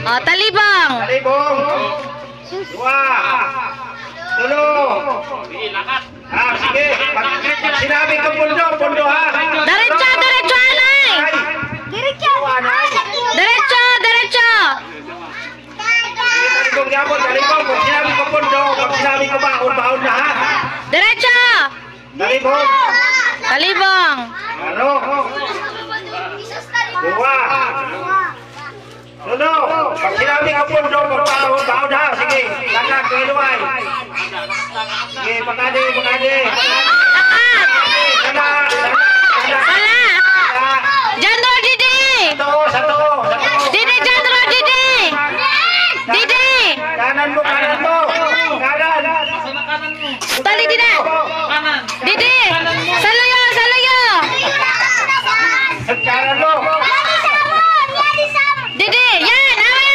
Oh, talibong. Talibong. 2. 3. Sige. Pag sinabi ko pundo ha. Diretso, diretso, anay. Diretso. Diretso. Talibong yapon, talibong. Pag sinabi ko pundo, pag sinabi ko baon na ha. Diretso. Talibong. Talibong. 2. Pag sinabi ko pundo, baon ha. Sige, lakad, tuloy. Sige, pakade. Sala. Jandro Didi. Satu. Didi Jandro Didi. Didi. Kanan mo. Kanan. Tali Didi. Didi. Saluyo. Kanan mo. Didi, yan, awa.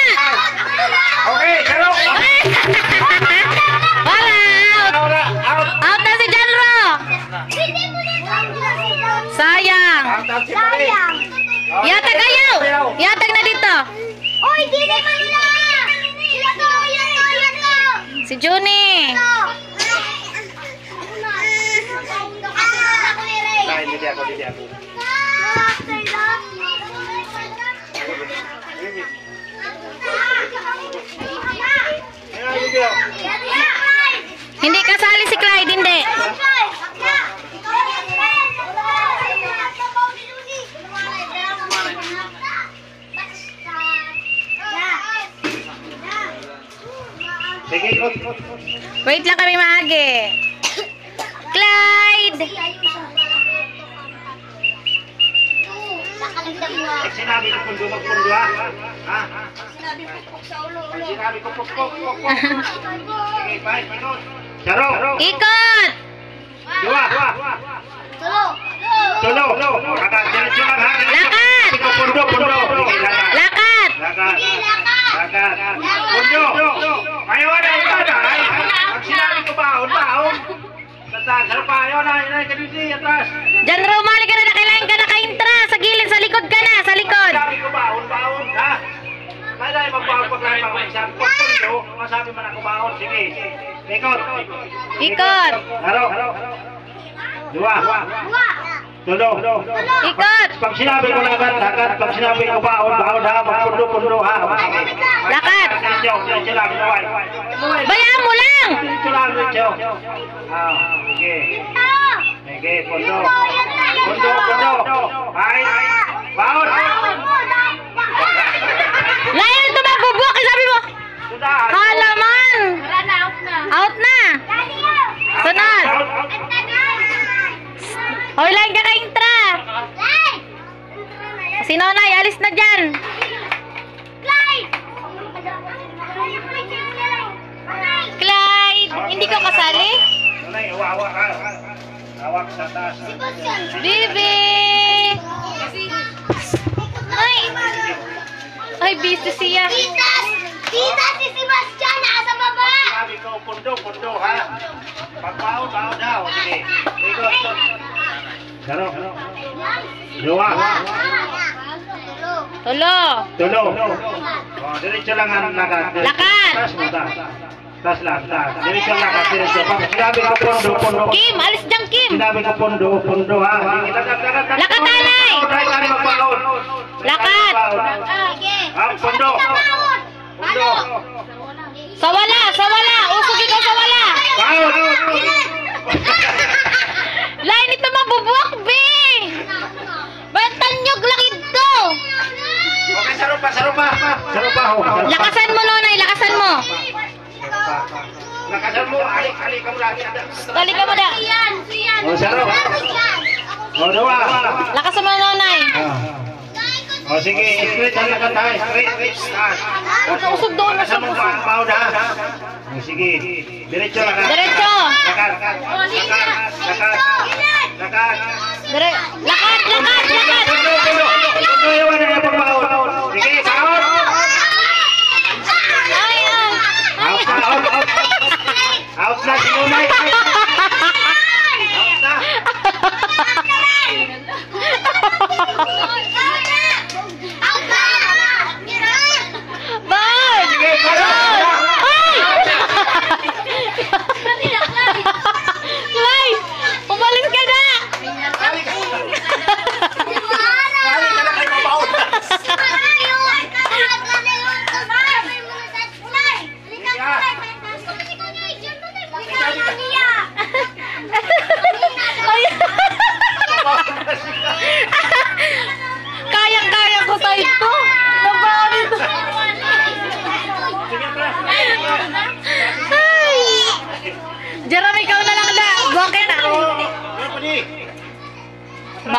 Okay, sarap. Wala, Out. out na si Janro. Sayang. Yatag ayaw. Yatag na dito. Oy, dili man nila. Sila to. Si Juni. Hindi ako. Hindi kasali si Clyde, hindi. Sige, Wait lang kami maagi. Clyde. Pag sinabi ko pundo, magpundo ha. Sinabi ko pukpok. Sige, bye. Saro. Ikot. 2. Tulo. Diretso lang ha. Lakad. Pundo. Lakad. Lakad. Pundo. Kayo na iba. Pag sinabi ko baon. Sarap pa. Ayaw na. Kaditi, atras. Janro, mali ka na. Kailangan ka naka-intra. Sa gilid, sa likod ka na. Sa likod. Sabi ko baon, ha? Kaya dahil magbaon pa tayo mga isang pundo, masabi man ako baon, sige. Ikot. Haro. 2. Tulo. Ikot. Pag sinabi ko lakad. Pag sinabi ko baon ha. Magpundo, ha? Lakad. Diretso lang, luway. Bayaan mo lang. Diretso lang. Sige. Sige, pundo. Ay. Baon. Layan ito magbubuak. Sabi mo. Halaman. Out na. Sunod. Hoy, layan ka ka-intra. Si Nonay, alis na dyan. Clyde. Hindi ko kasali? Hawak sa taas. Bibi. Ay, busy siya. Tita, si Sebastian nasa baba. Sabi ko, pundo, ha? Pagbaon daw. Sige. Ikot. Saro. 2. Tulo. Diretso lang ang lakad. Lakad. Tas lang. Diretso lang ang diretso. Pag sinabi ko pundo. Kim, alis dyan, Kim. Sinabi ko pundo, ha? Lakad, nanay. Try tayo magbaon. Lakad. Pundo. Sawala. Usugin ka sawala. Baon. Lain ito mabubuak, be. Bantanyog lang ito. Okay, saro pa. Lakasan mo, Nonay. Lakasan mo. Lakasan mo. Alik ka mo lagi. Dali ka mo da. O, saro. O, 2. Lakasan mo, Nonay. O, sige. Straight ang lakad tayo. Straight. Usog doon. Lakasan mo. Baon ha. O, sige. Diretso lakad. Diretso. Lakad. Lakad. Pundo yung ano yung pagbaon. Sige, baon. Out na si Nonay. Out na. Ba?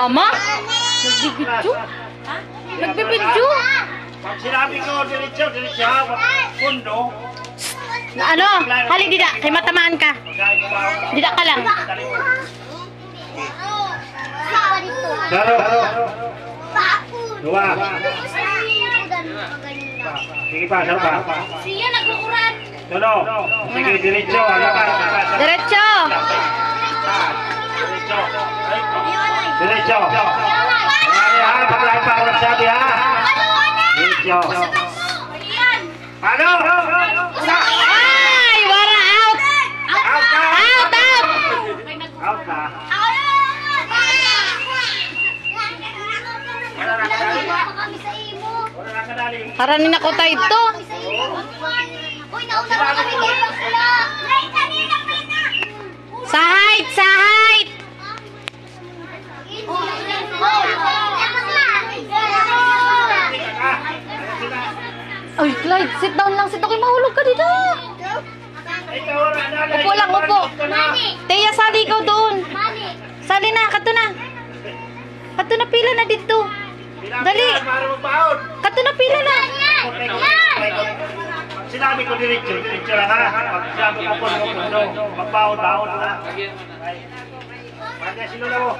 Ama? Nagbibidyo? Nagbibidyo? Pag sinabi ko, diretso, diretso, pundo. Ano? Hali, dida. Kay matamaan ka. Dida ka lang. Daro. Dua. Sige pa, saan pa? Siya nagkukuran. Tulo. Sige, diretso. Diretso. Diretso. Diretso. Ha, paglahan pa ako nagsabi ha. Diretso. Ano? Ay! Wara out! Out ka! Out! Out! Out ka. Kami sa imo. Wala na kadali. Haranin ako tayo ito. Uy, nauna na kami dito sila. Sa height! Sa height! Ay, Clyde, sit down lang. Sit down. Mahulog ka dito. Upo lang, upo. Teya, sali ikaw doon. Sali na, kato na. Kato na, pila na dito. Dali. Kato na, pila na. Sinabi ko diretso, diretso lang ha. Pag sinabi ko pundo, magbaon-baon na. Pagka sinula mo.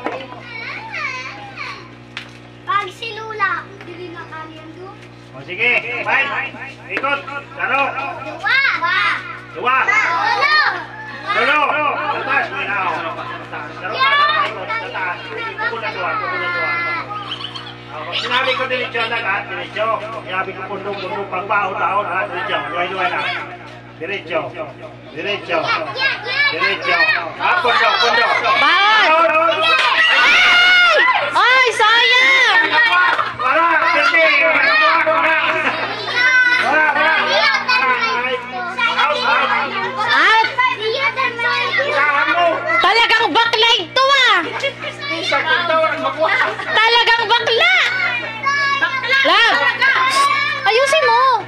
Pag si Lula, hindi na kalian doon. O sige, bye. Ikot, daro. Dua! Dua. Ano? Dalo. Tatas, may nao. Daro ka, ikot, tatas. Kukulan dua. Pag sinabi ko diretso lang diretso. Sinabi ko pundo, pagbaon-baon ha, diretso. Duay-duay lang. Diretso. Diretso. Pundo. Bawat! Ay! Ay, sayang! Wala, hindi. Out! Talagang bakla ito ah! Talagang bakla! Love! Ayusin mo!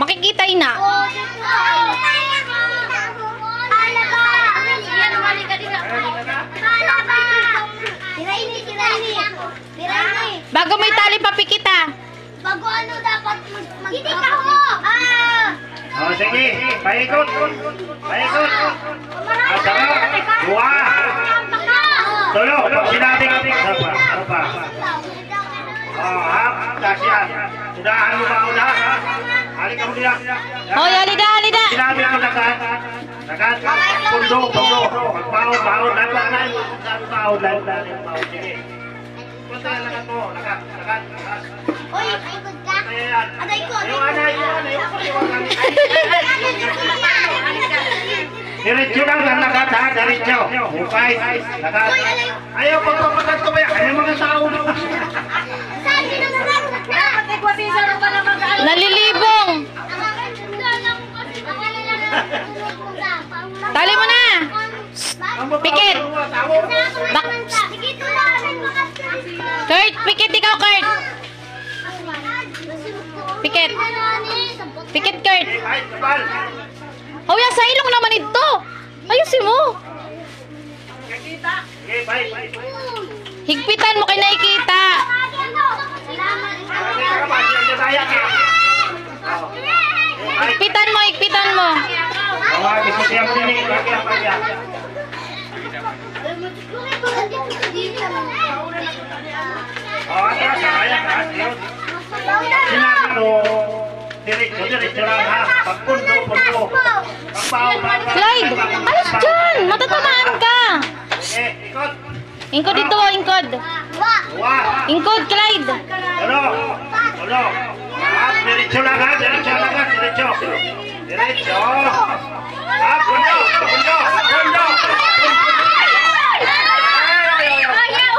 Makikita yun na. Bago may tali papikit ah. Bago ano dapat hindi ka ho! O sige, paikot. Sarap. Dua. Tulo. Pag sinabi ko, sapa. Kasiyan. Udahan mo ba una? Halika mo nila. Hoy, halida, halida. Sinabi ko nakat. Pundo. Magbaon. Baon. Sige. Punta na nakat mo. Nakat. Uy, ikot ka. Ayan. Aday ko. Anay. Diretso lang ang nakat ha. Diretso. Upay. Nakat. Ayaw pagpapakat ko ba yan? Ayaw mga tao. Sabi na naman. Nalilibong. Tali mo na. Pikit. Kurt, pikit ikaw, Kurt. Pikit. Pikit, Kurt. Oh, yan sa ilong naman ito. Ayusin mo. Higpitan mo kay nakikita. Higpitan mo. Sinabi ko, diretso lang ha. Pagpundo. Clyde, alis dyan. Matatamaan ka. Ikot. Ingkod dito, ingkod. Dua. Ingkod, Clyde. Tulo. Diretso lang ha. Diretso. Pundo.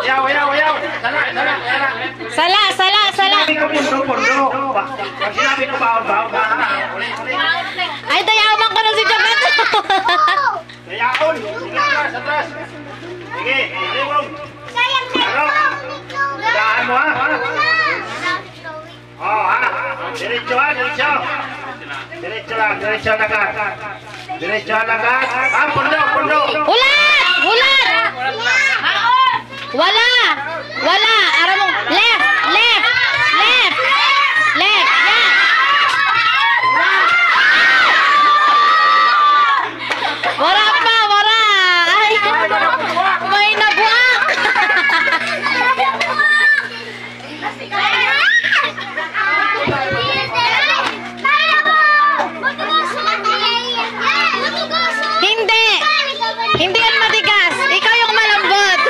Yaw. Sana. Sala. Sinabi ko pundo. Pag sinabi ko baon. Ay, dayawan ka na si Jagat. Dayaon. Sige, atras. Sige, limong. Daan mo ha. Diretso ha. Diretso lang. Pundo. Ulat! Wala! Wala! Ara mo. Left! Left! Left! Left! Yeah! Wala pa! Wala! Ay! May nabuak! Hindi! Hindi yan matigas! Ikaw yung malambot!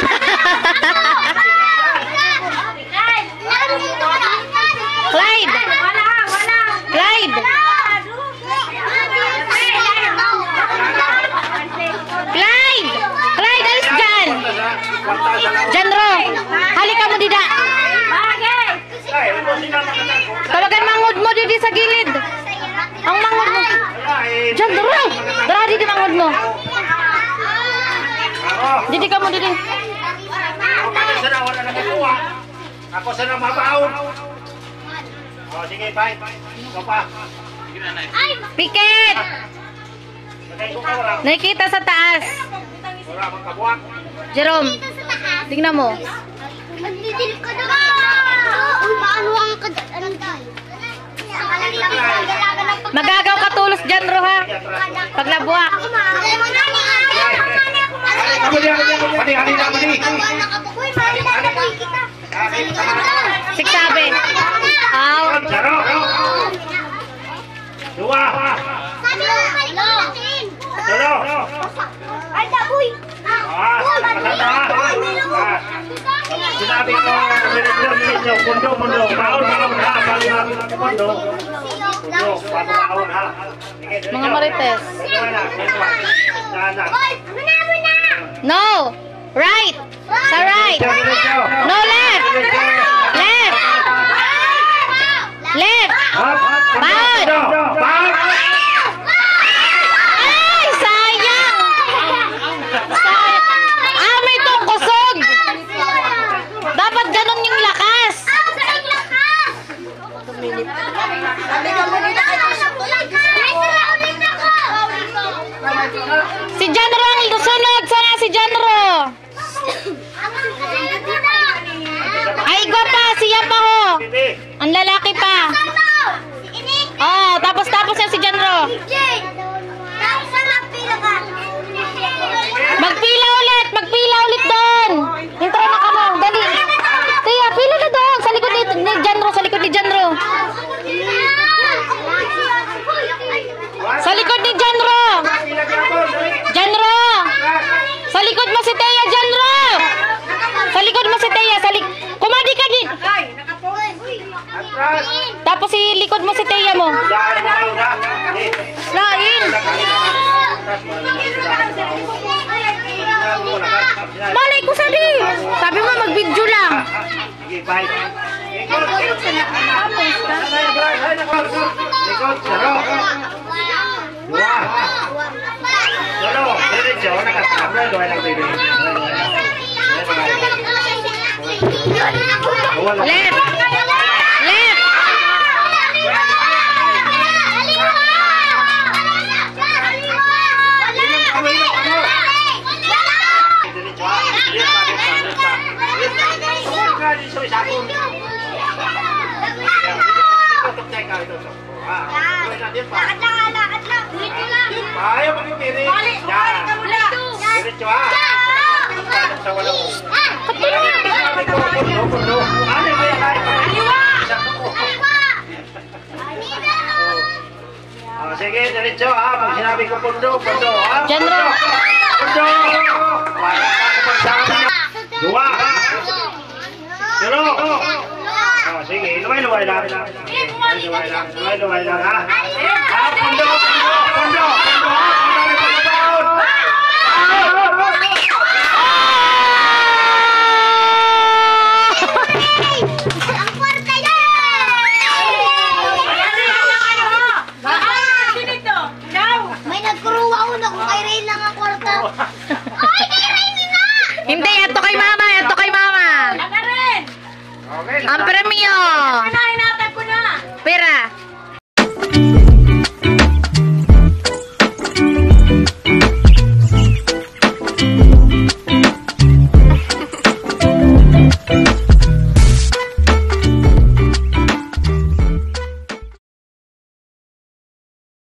Clyde! Clyde! Clyde! Clyde, alis dyan! Janro! Halika mo dida! Tawagan mangod mo didi sa gilid! Ang mangod mo! Janro! Dara didi mangod mo! Didi ka mo didi! Ako sana mabaon. Oh, sige, bye. Ikaw pa. Piket! Sakay ko ka, wala. Nakikita sa taas! Wala, magkabuak. Jerome, tignan mo. Magdidil ka na. Paano ang Magagaw ka tulos dyan, Ro, ha? Paglabuak. Mali. Siksabi. Aw. Jaro. Dua. Jaro. Ay, daboy. Sinabi ko, pundo. Baon ha. Pundo. Baon ha. Mga marites. Hoy, muna. No! Right! Sa right! No, left! Left! Left! Baon! Ay! Sayang! Sayang! Ah, may tungkusog! Dapat ganun yung lakas! Si Janro ang sunod! Sana si Janro! Ay, igo pa! Siya pa ho! Ang lalaki pa! Oh, tapos yan si Janro! Magpila ulit doon! Intro na ka mo! Dali! Tiya, pila na doon! Sa likod ni Janro! Sa likod ni Janro! Janro! Sa likod mo si Teya, Janro! Sa likod mo si Teya, kumadi ka din! Tapos si likod mo si Teya mo. Lain! Malay ko sabi! Sabi mo mag-video lang. Sige, bye. Ikot, Jaro. Dua. Jaro, diretso, nakatabla, doon lang baby. Left! Left! Lakad lang. Dito lang. Ayaw magpipili. Yan. Diretso ha. Sa walang... Pundo. Ano ba yan? Sige, diretso ha. Pag sinabi ko pundo ha. Janro! Pundo! Para ako pagsama niyo. Dua. Jaro. Sige, luway lang. Luway lang ha. Pundo.